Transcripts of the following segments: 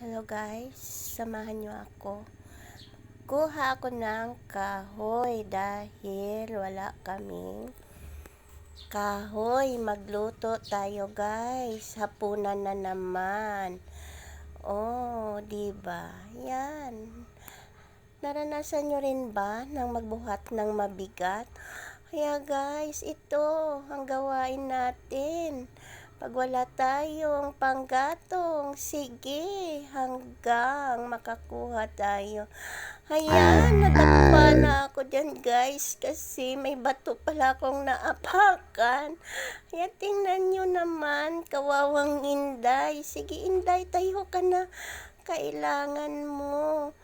Hello guys, samahan nyo ako. Kuha ako ng kahoy dahil wala kaming kahoy. Magluto tayo guys. Hapunan na naman. Oh, diba? Yan. Naranasan nyo rin ba nang magbuhat ng mabigat? Kaya guys, ito ang gawain natin. Pag wala tayong panggatong, sige, hanggang makakuha tayo. Ayan, nadapa na ako dyan guys, kasi may bato pala akong naapakan. Kaya tingnan nyo naman, kawawang Inday. Sige Inday, tayo ka na. Kailangan mo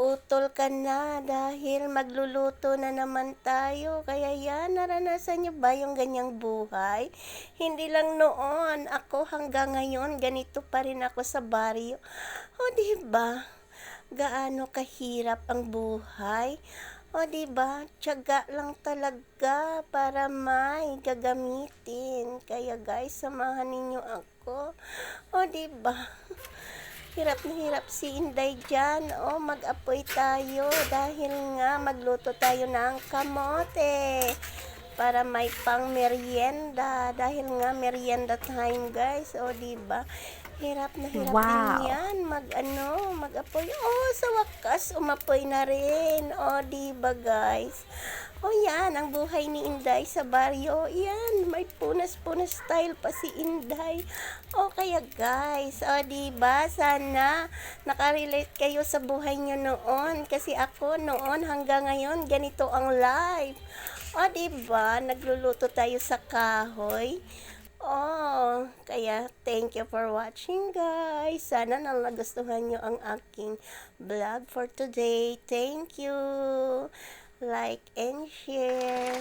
putol ka na dahil magluluto na naman tayo. Kaya yan, naranasan nyo ba yung ganyang buhay? Hindi lang noon, ako hanggang ngayon, ganito pa rin ako sa baryo. O diba, gaano kahirap ang buhay? O diba, tiyaga lang talaga para may gagamitin. Kaya guys, samahan ninyo ako. O diba, hirap na hirap si Inday dyan. O, mag-apoy tayo dahil nga magluto tayo ng kamote para may pang merienda. Dahil nga merienda time guys. O, diba? Hirap na hirap din yan. Mag-apoy. O, sa wakas, umapoy na rin. O, diba guys? O yan, ang buhay ni Inday sa baryo. Yan, may punas-punas style pa si Inday. O kaya guys, o diba, sana nakarelate kayo sa buhay nyo noon. Kasi ako noon hanggang ngayon, ganito ang life. O diba, nagluluto tayo sa kahoy. Oh, kaya thank you for watching guys. Sana nagustuhan nyo ang aking vlog for today. Thank you. Like and share.